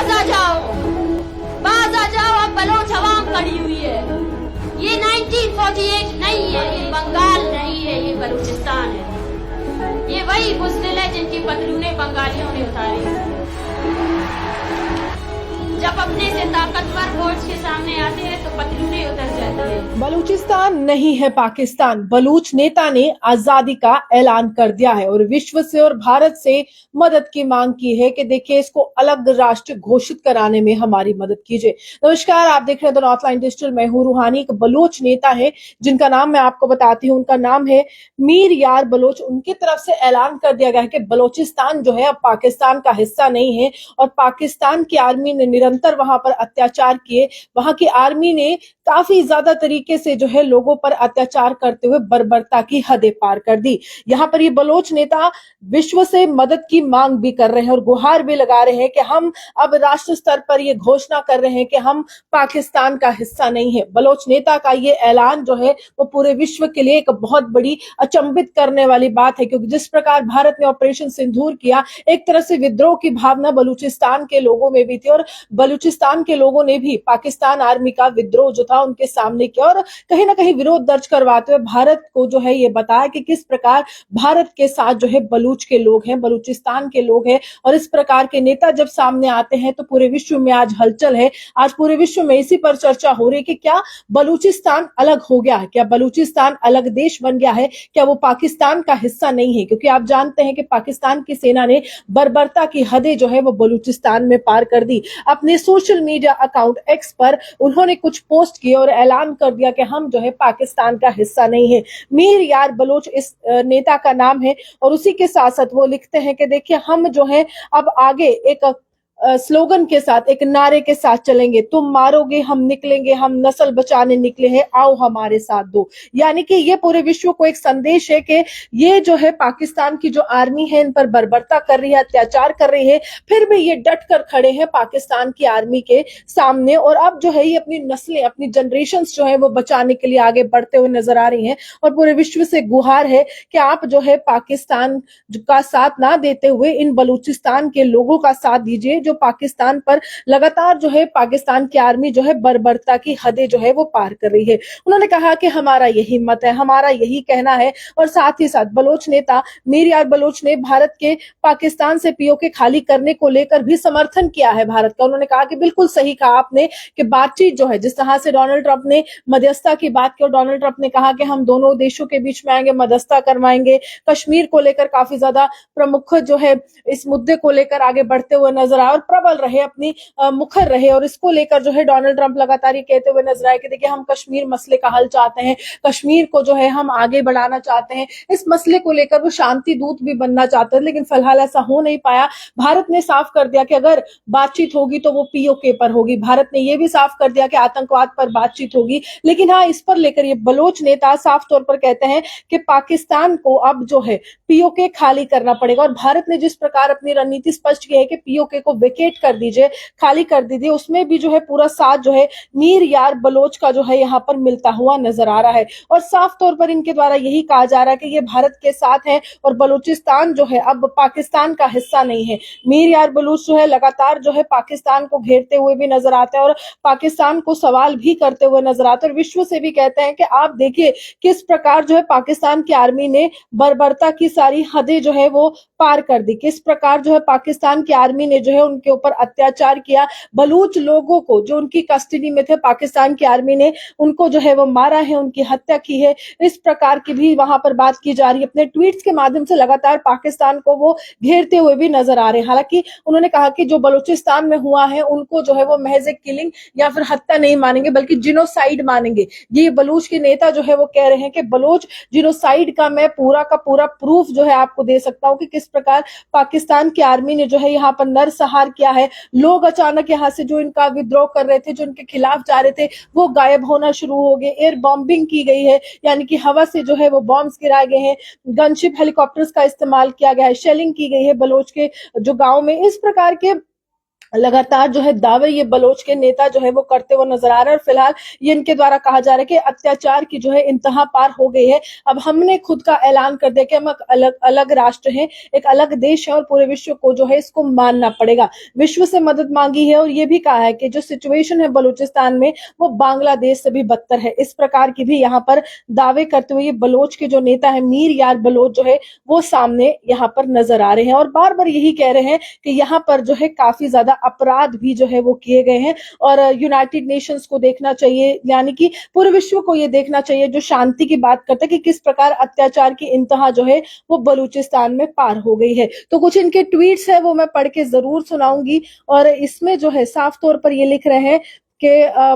बाज आ जाओ, अब बलोच अवाम खड़ी हुई है। ये 1948 नहीं है, ये बंगाल नहीं है, ये बलूचिस्तान है। ये वही बुज़दिल है जिनकी पतलूने बंगालियों ने उतारी। जब अपने से ताकतवर फोर्स के सामने आते हैं तो पतलूने उतर जाती है। बलूचिस्तान नहीं है पाकिस्तान। बलूच नेता ने आजादी का ऐलान कर दिया है और विश्व से और भारत से मदद की मांग की है कि देखिए इसको अलग राष्ट्र घोषित कराने में हमारी मदद कीजिए। नमस्कार, आप देख रहे हैं द नॉर्थ लाइन डिजिटल। मैं हूं रूहानी। एक बलूच नेता है जिनका नाम मैं आपको बताती हूँ। उनका नाम है मीर यार बलोच। उनकी तरफ से ऐलान कर दिया गया है कि बलूचिस्तान जो है अब पाकिस्तान का हिस्सा नहीं है और पाकिस्तान की आर्मी ने निरंतर वहां पर अत्याचार किए। वहां की आर्मी ने काफी ज्यादा तरीके से जो है लोगों पर अत्याचार करते हुए बर्बरता की हदें पार कर दी। यहाँ पर ये बलोच नेता विश्व से मदद की मांग भी कर रहे हैं और गुहार भी लगा रहे हैं कि हम अब राष्ट्र स्तर पर ये घोषणा कर रहे हैं कि हम पाकिस्तान का हिस्सा नहीं है। बलोच नेता का ये ऐलान जो है वो पूरे विश्व के लिए एक बहुत बड़ी अचंभित करने वाली बात है, क्योंकि जिस प्रकार भारत ने ऑपरेशन सिंदूर किया, एक तरह से विद्रोह की भावना बलूचिस्तान के लोगों में भी थी और बलूचिस्तान के लोगों ने भी पाकिस्तान आर्मी का विद्रोह जो था उनके सामने किया और कहीं ना कहीं विरोध दर्ज करवाते हुए भारत को जो है ये बताया कि किस प्रकार भारत के साथ जो है बलूच के लोग हैं, बलूचिस्तान के लोग हैं। और इस प्रकार के नेता जब सामने आते हैं तो पूरे विश्व में आज हलचल है। आज पूरे विश्व में इसी पर चर्चा हो रही है कि क्या बलूचिस्तान अलग हो गया है, क्या बलूचिस्तान अलग देश बन गया है, क्या वो पाकिस्तान का हिस्सा नहीं है। क्योंकि आप जानते हैं कि पाकिस्तान की सेना ने बर्बरता की हदें जो है वो बलूचिस्तान में पार कर दी। अपने सोशल मीडिया अकाउंट एक्स पर उन्होंने कुछ पोस्ट किए और ऐलान कर दिया कि हम जो है पाकिस्तान का हिस्सा नहीं है। मीर यार बलोच इस नेता का नाम है और उसी के साथ साथ वो लिखते हैं कि देखिए हम जो है अब आगे एक स्लोगन के साथ, एक नारे के साथ चलेंगे। तुम मारोगे हम निकलेंगे, हम नस्ल बचाने निकले हैं, आओ हमारे साथ दो। यानी कि ये पूरे विश्व को एक संदेश है कि ये जो है पाकिस्तान की जो आर्मी है इन पर बर्बरता कर रही है, अत्याचार कर रही है, फिर भी ये डट कर खड़े हैं पाकिस्तान की आर्मी के सामने। और अब जो है ये अपनी नस्लें, अपनी जनरेशन जो है वो बचाने के लिए आगे बढ़ते हुए नजर आ रही हैं और पूरे विश्व से गुहार है कि आप जो है पाकिस्तान का साथ ना देते हुए इन बलूचिस्तान के लोगों का साथ दीजिए जो पाकिस्तान पर लगातार जो है पाकिस्तान की आर्मी जो है बर्बरता की हदें जो है वो पार कर रही है। उन्होंने कहा कि हमारा यही मत है, हमारा यही कहना है। और साथ ही साथ बलोच नेता मीर यार बलोच ने भारत के पाकिस्तान से पीओके खाली करने को लेकर भी समर्थन किया है भारत का। उन्होंने कहा कि बिल्कुल सही कहा आपने कि बातचीत जो है, जिस तरह से डोनाल्ड ट्रंप ने मध्यस्थता की बात की और डोनाल्ड ट्रंप ने कहा कि हम दोनों देशों के बीच में आएंगे, मध्यस्थता करवाएंगे, कश्मीर को लेकर काफी ज्यादा प्रमुख जो है इस मुद्दे को लेकर आगे बढ़ते हुए नजर आए और प्रबल रहे, अपनी मुखर रहे। और इसको लेकर जो है डोनाल्ड ट्रंप लगातार ये कहते हुए नजर आए कि देखिए हम कश्मीर मसले का हल चाहते हैं, कश्मीर को जो है हम आगे बढ़ाना चाहते हैं, इस मसले को लेकर वो शांति दूत भी बनना चाहते हैं। लेकिन फिलहाल ऐसा हो नहीं पाया। भारत ने साफ कर दिया कि अगर बातचीत होगी तो वो पीओके पर होगी। भारत ने यह भी साफ कर दिया कि आतंकवाद पर बातचीत होगी। लेकिन हाँ, इस पर लेकर ये बलोच नेता साफ तौर पर कहते हैं कि पाकिस्तान को अब जो है पीओके खाली करना पड़ेगा। और भारत ने जिस प्रकार अपनी रणनीति स्पष्ट की है कि पीओके को वेकेट कर दीजिए, खाली कर दीजिए, उसमें भी जो है पूरा साथ जो है मीर यार बलोच का जो है यहाँ पर मिलता हुआ नजर आ रहा है। और साफ तौर पर इनके द्वारा यही कहा जा रहा है कि ये भारत के साथ है और बलूचिस्तान जो है अब पाकिस्तान का हिस्सा नहीं है। मीर यार बलोच जो है लगातार जो है पाकिस्तान को घेरते हुए भी नजर आते हैं और पाकिस्तान को सवाल भी करते हुए नजर आते हैं और विश्व से भी कहते हैं कि आप देखिए किस प्रकार जो है पाकिस्तान की आर्मी ने बर्बरता की सारी हदें जो है वो पार कर दी, किस प्रकार जो है पाकिस्तान की आर्मी ने जो है उनके ऊपर अत्याचार किया। बलूच लोगों को जो उनकी कस्टडी में थे, पाकिस्तान की आर्मी ने उनको जो है वो मारा है, उनकी हत्या की है। इस प्रकार की भी वहां पर बात की जा रही है। अपने ट्वीट्स के माध्यम से लगातार पाकिस्तान को वो घेरते हुए भी नजर आ रहे हैं। हालांकि उन्होंने कहा कि जो बलूचिस्तान में हुआ है उनको जो है वो महज एक किलिंग या फिर हत्या नहीं मानेंगे बल्कि जिनोसाइड मानेंगे। ये बलूच के नेता जो है वो कह रहे हैं कि बलूच जिनोसाइड का मैं पूरा का पूरा प्रूफ जो है आपको दे सकता हूं कि किस प्रकार पाकिस्तान की आर्मी ने जो है यहाँ पर नरसंहार किया है। लोग अचानक यहाँ से जो इनका विद्रोह कर रहे थे, जो इनके खिलाफ जा रहे थे, वो गायब होना शुरू हो गए। एयर बॉम्बिंग की गई है, यानी कि हवा से जो है वो बॉम्ब्स गिराए गए हैं, गनशिप हेलीकॉप्टर्स का इस्तेमाल किया गया है, शेलिंग की गई है बलोच के जो गांव में। इस प्रकार के लगातार जो है दावे ये बलोच के नेता जो है वो करते हुए नजर आ रहे हैं और फिलहाल ये इनके द्वारा कहा जा रहा है कि अत्याचार की जो है इंतहा पार हो गई है। अब हमने खुद का ऐलान कर दिया कि हम एक अलग अलग राष्ट्र हैं, एक अलग देश है और पूरे विश्व को जो है इसको मानना पड़ेगा। विश्व से मदद मांगी है और ये भी कहा है कि जो सिचुएशन है बलूचिस्तान में वो बांग्लादेश से भी बदतर है। इस प्रकार की भी यहाँ पर दावे करते हुए ये बलोच के जो नेता है मीर यार बलोच जो है वो सामने यहाँ पर नजर आ रहे हैं और बार बार यही कह रहे हैं कि यहाँ पर जो है काफी ज्यादा अपराध भी जो है वो किए गए हैं और यूनाइटेड नेशंस को देखना चाहिए, यानी कि पूरे विश्व को ये देखना चाहिए जो शांति की बात करता है कि किस प्रकार अत्याचार की इंतहा जो है वो बलूचिस्तान में पार हो गई है। तो कुछ इनके ट्वीट्स है वो मैं पढ़ के जरूर सुनाऊंगी और इसमें जो है साफ तौर पर ये लिख रहे हैं कि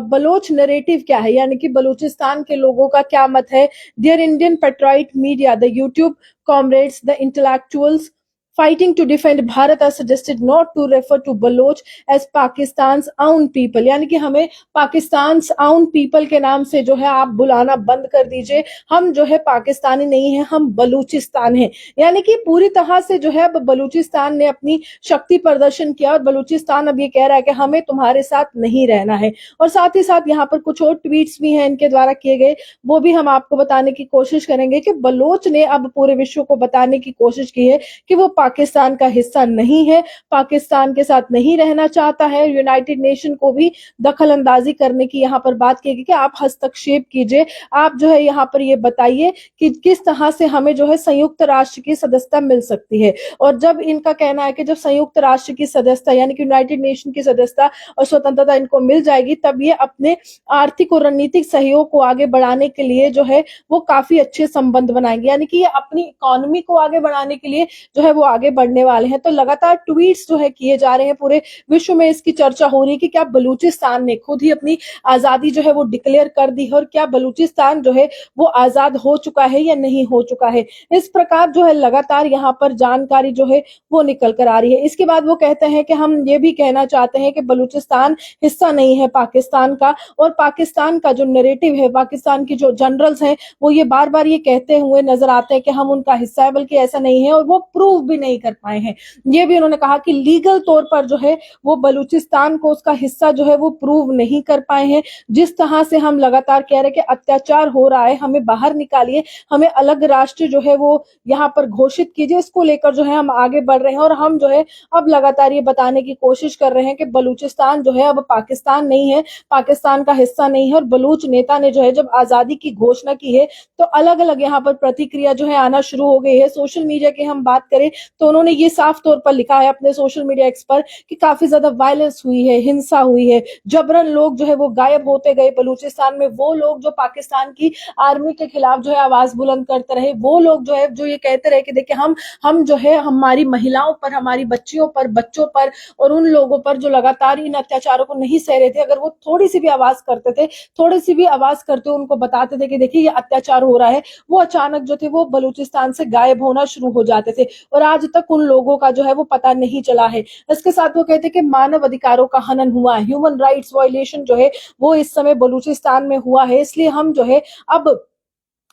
बलोच नरेटिव क्या है, यानी कि बलूचिस्तान के लोगों का क्या मत है। Dear Indian patriot media, the YouTube comrades, the intellectuals fighting to defend Bharat are suggested not to refer to Baloch as Pakistan's own people, यानी कि हमें पाकिस्तान own people के नाम से जो है आप बुलाना बंद कर दीजिए। हम जो है पाकिस्तानी नहीं है, हम बलूचिस्तान हैं। यानी कि पूरी तरह से जो है अब बलूचिस्तान ने अपनी शक्ति प्रदर्शन किया और बलूचिस्तान अब ये कह रहा है कि हमें तुम्हारे साथ नहीं रहना है। और साथ ही साथ यहाँ पर कुछ और ट्वीट्स भी हैं इनके द्वारा किए गए, वो भी हम आपको बताने की कोशिश करेंगे कि बलोच ने अब पूरे विश्व को बताने की कोशिश की है कि वो पाकिस्तान का हिस्सा नहीं है, पाकिस्तान के साथ नहीं रहना चाहता है। यूनाइटेड नेशन को भी दखल अंदाजी करने की यहाँ पर बात की कि आप हस्तक्षेप कीजिए, आप जो है यहाँ पर ये बताइए कि किस तरह से हमें जो है संयुक्त राष्ट्र की सदस्यता मिल सकती है। और जब इनका कहना है कि जब संयुक्त राष्ट्र की सदस्यता यानी कि यूनाइटेड नेशन की सदस्यता और स्वतंत्रता इनको मिल जाएगी तब ये अपने आर्थिक और रणनीतिक सहयोग को आगे बढ़ाने के लिए जो है वो काफी अच्छे संबंध बनाएंगे, यानी कि ये अपनी इकोनॉमी को आगे बढ़ाने के लिए जो है वो आगे बढ़ने वाले हैं। तो लगातार ट्वीट्स जो है किए जा रहे हैं, पूरे विश्व में इसकी चर्चा हो रही है कि क्या बलूचिस्तान ने खुद ही अपनी आजादी जो है वो डिक्लेयर कर दी है और क्या बलूचिस्तान जो है वो आजाद हो चुका है या नहीं हो चुका है। इस प्रकार जो है लगातार यहाँ पर जानकारी जो है वो निकल कर आ रही है। इसके बाद वो कहते हैं कि हम ये भी कहना चाहते हैं कि बलूचिस्तान हिस्सा नहीं है पाकिस्तान का और पाकिस्तान का जो नैरेटिव है, पाकिस्तान की जो जनरल्स हैं वो ये बार बार ये कहते हुए नजर आते हैं कि हम उनका हिस्सा है, बल्कि ऐसा नहीं है और वो प्रूव भी नहीं कर पाए हैं। ये भी उन्होंने कहा कि लीगल तौर पर जो है वो बलूचिस्तान को उसका हिस्सा जो है वो प्रूव नहीं कर पाए हैं। जिस तरह से हम लगातार कह रहे हैं कि अत्याचार हो रहा है, हमें बाहर निकालिए, हमें अलग राष्ट्र जो है वो यहाँ पर घोषित कीजिए, इसको लेकर जो है हम आगे बढ़ रहे हैं और हम जो है अब लगातार ये बताने की कोशिश कर रहे हैं कि बलूचिस्तान जो है अब पाकिस्तान नहीं है, पाकिस्तान का हिस्सा नहीं है। और बलूच नेता ने जो है जब आजादी की घोषणा की है तो अलग अलग यहाँ पर प्रतिक्रिया जो है आना शुरू हो गई है। सोशल मीडिया की हम बात करें तो उन्होंने ये साफ तौर पर लिखा है अपने सोशल मीडिया एक्स पर कि काफी ज्यादा वायलेंस हुई है, हिंसा हुई है, जबरन लोग जो है वो गायब होते गए बलूचिस्तान में। वो लोग जो पाकिस्तान की आर्मी के खिलाफ जो है आवाज बुलंद करते रहे, वो लोग जो है जो ये कहते रहे कि देखिए हम जो है हमारी महिलाओं पर, हमारी बच्चियों पर, बच्चों पर और उन लोगों पर जो लगातार इन अत्याचारों को नहीं सह रहे थे, अगर वो थोड़ी सी भी आवाज करते थे, थोड़ी सी भी आवाज करते हुए उनको बताते थे कि देखिए ये अत्याचार हो रहा है, वो अचानक जो थे वो बलूचिस्तान से गायब होना शुरू हो जाते थे और आज तक उन लोगों का जो है वो पता नहीं चला है। इसके साथ वो कहते हैं कि मानव अधिकारों का हनन हुआ है, ह्यूमन राइट्स वायलेशन जो है वो इस समय बलूचिस्तान में हुआ है। इसलिए हम जो है अब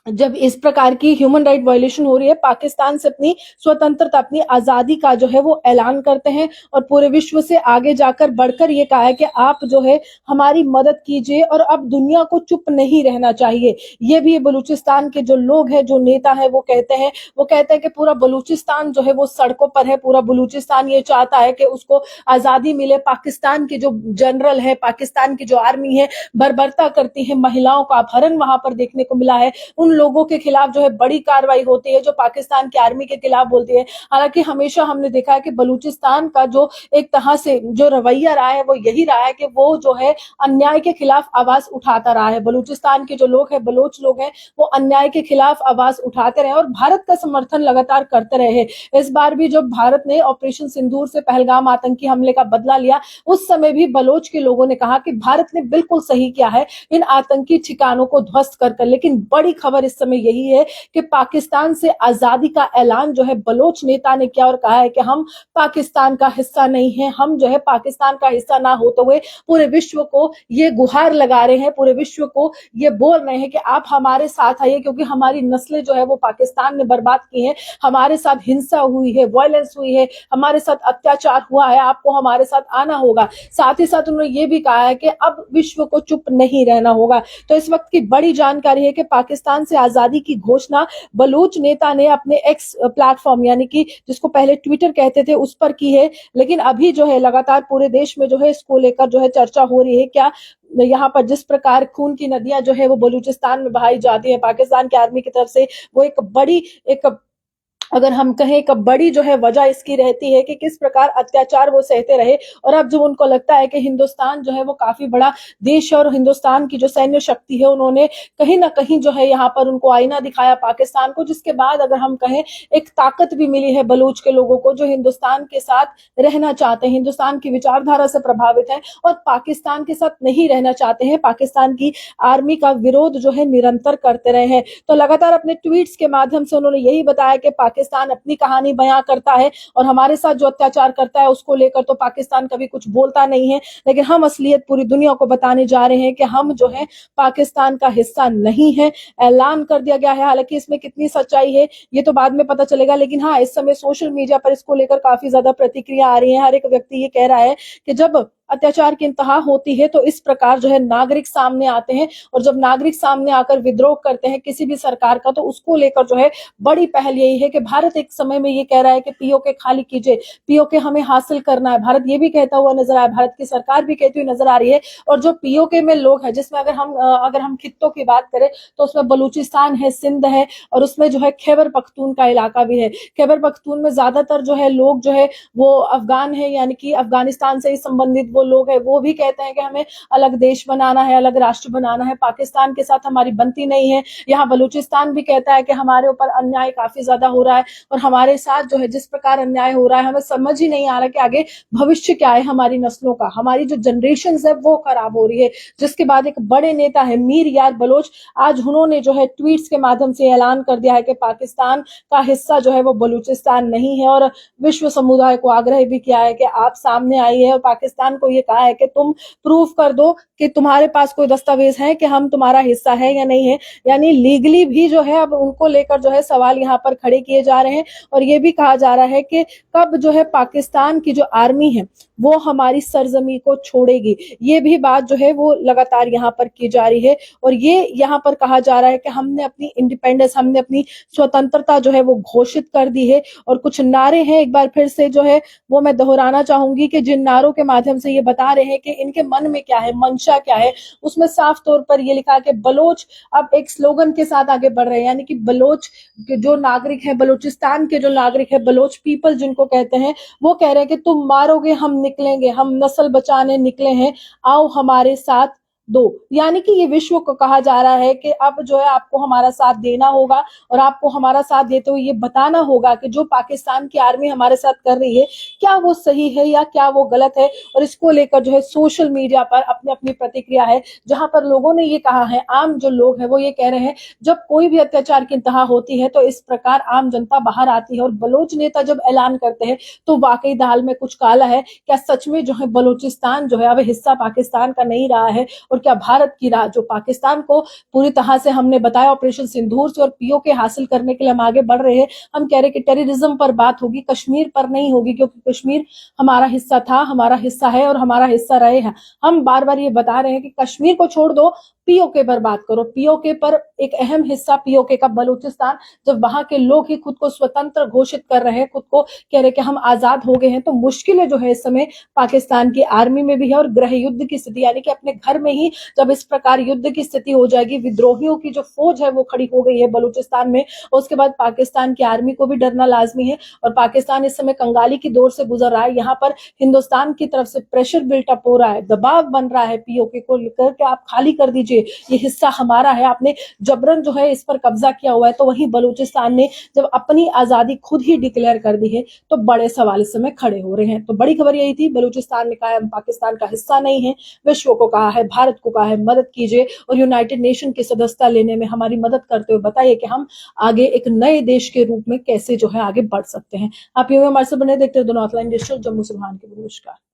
जब इस प्रकार की ह्यूमन राइट वायलेशन हो रही है, पाकिस्तान से अपनी स्वतंत्रता, अपनी आजादी का जो है वो ऐलान करते हैं और पूरे विश्व से आगे जाकर बढ़कर ये कहा है कि आप जो है हमारी मदद कीजिए और अब दुनिया को चुप नहीं रहना चाहिए। ये भी बलूचिस्तान के जो लोग हैं, जो नेता है वो कहते हैं कि पूरा बलूचिस्तान जो है वो सड़कों पर है, पूरा बलूचिस्तान ये चाहता है कि उसको आजादी मिले। पाकिस्तान के जो जनरल है, पाकिस्तान की जो आर्मी है बर्बरता करती है, महिलाओं का अपहरण वहां पर देखने को मिला है, उन लोगों के खिलाफ जो है बड़ी कार्रवाई होती है जो पाकिस्तान की आर्मी के खिलाफ बोलती है। हालांकि हमेशा हमने देखा है कि बलूचिस्तान का जो एक तरह से जो रवैया रहा है वो यही रहा है कि वो जो है अन्याय के खिलाफ आवाज उठाता रहा है। बलूचिस्तान के जो लोग हैं, बलोच लोग हैं, वो अन्याय के खिलाफ आवाज उठाते रहे और भारत का समर्थन लगातार करते रहे। इस बार भी जब भारत ने ऑपरेशन सिंदूर से पहलगाम आतंकी हमले का बदला लिया, उस समय भी बलोच के लोगों ने कहा कि भारत ने बिल्कुल सही किया है इन आतंकी ठिकानों को ध्वस्त कर। लेकिन बड़ी खबर इस समय यही है कि पाकिस्तान से आजादी का ऐलान जो है बलोच नेता ने किया और कहा है कि हम पाकिस्तान का हिस्सा नहीं है, हम जो है पाकिस्तान का हिस्सा ना होते हुए पूरे विश्व को ये गुहार लगा रहे हैं, पूरे विश्व को ये बोल रहे हैं कि आप हमारे साथ आइए, क्योंकि हमारी नस्लें जो है वो पाकिस्तान ने बर्बाद की हैं, हमारे साथ हिंसा हुई है, वायलेंस हुई है, हमारे साथ अत्याचार हुआ है, आपको हमारे साथ आना होगा। साथ ही साथ उन्होंने ये भी कहा है कि अब विश्व को चुप नहीं रहना होगा। तो इस वक्त की बड़ी जानकारी है कि पाकिस्तान से आजादी की घोषणा बलूच नेता ने अपने एक्स प्लेटफॉर्म यानी कि जिसको पहले ट्विटर कहते थे उस पर की है, लेकिन अभी जो है लगातार पूरे देश में जो है इसको लेकर जो है चर्चा हो रही है। क्या यहाँ पर जिस प्रकार खून की नदियां जो है वो बलूचिस्तान में बहाई जाती है पाकिस्तान की आर्मी की तरफ से, वो एक बड़ी अगर हम कहें एक बड़ी जो है वजह इसकी रहती है कि किस प्रकार अत्याचार वो सहते रहे, और अब जब उनको लगता है कि हिंदुस्तान जो है वो काफी बड़ा देश है और हिंदुस्तान की जो सैन्य शक्ति है उन्होंने कहीं ना कहीं जो है यहाँ पर उनको आईना दिखाया पाकिस्तान को, जिसके बाद अगर हम कहें एक ताकत भी मिली है बलूच के लोगों को जो हिंदुस्तान के साथ रहना चाहते हैं, हिंदुस्तान की विचारधारा से प्रभावित है और पाकिस्तान के साथ नहीं रहना चाहते हैं, पाकिस्तान की आर्मी का विरोध जो है निरंतर करते रहे हैं। तो लगातार अपने ट्वीट्स के माध्यम से उन्होंने यही बताया कि पाकिस्तान अपनी कहानी बयां करता है और हमारे साथ जो अत्याचार करता है उसको लेकर तो पाकिस्तान कभी कुछ बोलता नहीं है, लेकिन हम असलियत पूरी दुनिया को बताने जा रहे हैं कि हम जो है पाकिस्तान का हिस्सा नहीं है। ऐलान कर दिया गया है, हालांकि इसमें कितनी सच्चाई है ये तो बाद में पता चलेगा, लेकिन हाँ इस समय सोशल मीडिया पर इसको लेकर काफी ज्यादा प्रतिक्रिया आ रही है। हर एक व्यक्ति ये कह रहा है कि जब अत्याचार की इंतहा होती है तो इस प्रकार जो है नागरिक सामने आते हैं, और जब नागरिक सामने आकर विद्रोह करते हैं किसी भी सरकार का तो उसको लेकर जो है बड़ी पहल यही है कि भारत एक समय में ये कह रहा है कि पीओके खाली कीजिए, पीओके हमें हासिल करना है, भारत ये भी कहता हुआ नजर आया, भारत की सरकार भी कहती हुई नजर आ रही है। और जो पीओके में लोग हैं जिसमें अगर हम खित्तों की बात करें तो उसमें बलूचिस्तान है, सिंध है, और उसमें जो है खैबर पख्तून का इलाका भी है। खैबर पख्तून में ज्यादातर जो है लोग जो है वो अफगान है, यानी कि अफगानिस्तान से संबंधित वो लोग हैं, वो भी कहते हैं कि हमें अलग देश बनाना है, अलग राष्ट्र बनाना है, पाकिस्तान के साथ हमारी बनती नहीं है। यहाँ बलूचिस्तान भी कहता है कि हमारे ऊपर अन्याय काफी ज्यादा हो रहा है और हमारे साथ जो है जिस प्रकार अन्याय हो रहा है हमें समझ ही नहीं आ रहा कि आगे भविष्य क्या है हमारी नस्लों का, हमारी जो जनरेशन है वो खराब हो रही है। जिसके बाद एक बड़े नेता है मीर यार बलोच, आज उन्होंने जो है ट्वीट्स के माध्यम से ऐलान कर दिया है कि पाकिस्तान का हिस्सा जो है वो बलूचिस्तान नहीं है, और विश्व समुदाय को आग्रह भी किया है कि आप सामने आइए और पाकिस्तान को ये कहा है कि तुम प्रूफ कर दो कि तुम्हारे पास कोई दस्तावेज है कि हम तुम्हारा हिस्सा है या नहीं है। यानी लीगली भी जो है अब उनको लेकर जो है सवाल यहाँ पर खड़े किए जा रहे हैं, और ये भी कहा जा रहा है कि कब जो है पाकिस्तान की जो आर्मी है वो हमारी सरजमी को छोड़ेगी, ये भी बात जो है वो लगातार यहाँ पर की जा रही है। और ये यहाँ पर कहा जा रहा है कि हमने अपनी इंडिपेंडेंस, हमने अपनी स्वतंत्रता जो है वो घोषित कर दी है। और कुछ नारे हैं एक बार फिर से जो है वो मैं दोहराना चाहूंगी कि जिन नारों के माध्यम से ये बता रहे हैं कि इनके मन में क्या है, मंशा क्या है, उसमें साफ तौर पर ये लिखा है कि बलोच अब एक स्लोगन के साथ आगे बढ़ रहे हैं, यानी कि बलोच जो नागरिक है, बलूचिस्तान के जो नागरिक है, बलोच पीपल जिनको कहते हैं, वो कह रहे हैं कि तुम मारोगे हम निकलेंगे, हम नस्ल बचाने निकले हैं, आओ हमारे साथ दो। यानी कि ये विश्व को कहा जा रहा है कि अब जो है आपको हमारा साथ देना होगा, और आपको हमारा साथ देते हुए ये बताना होगा कि जो पाकिस्तान की आर्मी हमारे साथ कर रही है क्या वो सही है या क्या वो गलत है। और इसको लेकर जो है सोशल मीडिया पर अपनी अपनी प्रतिक्रिया है, जहां पर लोगों ने ये कहा है, आम जो लोग हैं वो ये कह रहे हैं जब कोई भी अत्याचार की इंतहा होती है तो इस प्रकार आम जनता बाहर आती है, और बलोच नेता जब ऐलान करते हैं तो वाकई दाल में कुछ काला है। क्या सच में जो है बलूचिस्तान जो है अब हिस्सा पाकिस्तान का नहीं रहा है, और क्या भारत की राह जो पाकिस्तान को पूरी तरह से हमने बताया ऑपरेशन सिंदूर से और पीओके हासिल करने के लिए हम आगे बढ़ रहे हैं, हम कह रहे कि टेररिज्म पर बात होगी, कश्मीर पर नहीं होगी, क्योंकि कश्मीर हमारा हिस्सा था, हमारा हिस्सा है और हमारा हिस्सा रहे हैं। हम बार बार ये बता रहे हैं कि कश्मीर को छोड़ दो, पीओके पर बात करो। पीओके पर एक अहम हिस्सा पीओके का बलूचिस्तान, जब वहां के लोग ही खुद को स्वतंत्र घोषित कर रहे हैं, खुद को कह रहे कि हम आजाद हो गए हैं, तो मुश्किलें जो है इस समय पाकिस्तान की आर्मी में भी है। और गृह युद्ध की स्थिति, यानी कि अपने घर में ही जब इस प्रकार युद्ध की स्थिति हो जाएगी, विद्रोहियों की जो फौज है वो खड़ी हो गई है बलूचिस्तान में, उसके बाद पाकिस्तान की आर्मी को भी डरना लाजमी है। और पाकिस्तान इस समय कंगाली की दौर से गुजर रहा है, यहाँ पर हिंदुस्तान की तरफ से प्रेशर बिल्टअप हो रहा है, दबाव बन रहा है पीओके को लेकर के आप खाली कर दीजिए, दीजिए, ये हिस्सा हमारा है, आपने जबरन जो है इस पर कब्जा किया हुआ है। तो वहीं बलूचिस्तान ने जब अपनी आजादी खुद ही डिक्लेयर कर दी है तो बड़े सवाल इस समय खड़े हो रहे हैं। तो बड़ी खबर यही थी, बलूचिस्तान ने कहा हम पाकिस्तान का हिस्सा नहीं है, विश्व को कहा है, भारत को कहा है मदद कीजिए और यूनाइटेड नेशन की सदस्यता लेने में हमारी मदद करते हुए बताइए कि हम आगे एक नए देश के रूप में कैसे जो है आगे बढ़ सकते हैं। आप यूं हमारे से बने देखते हैं the north line digital, Jammu से। नमस्कार।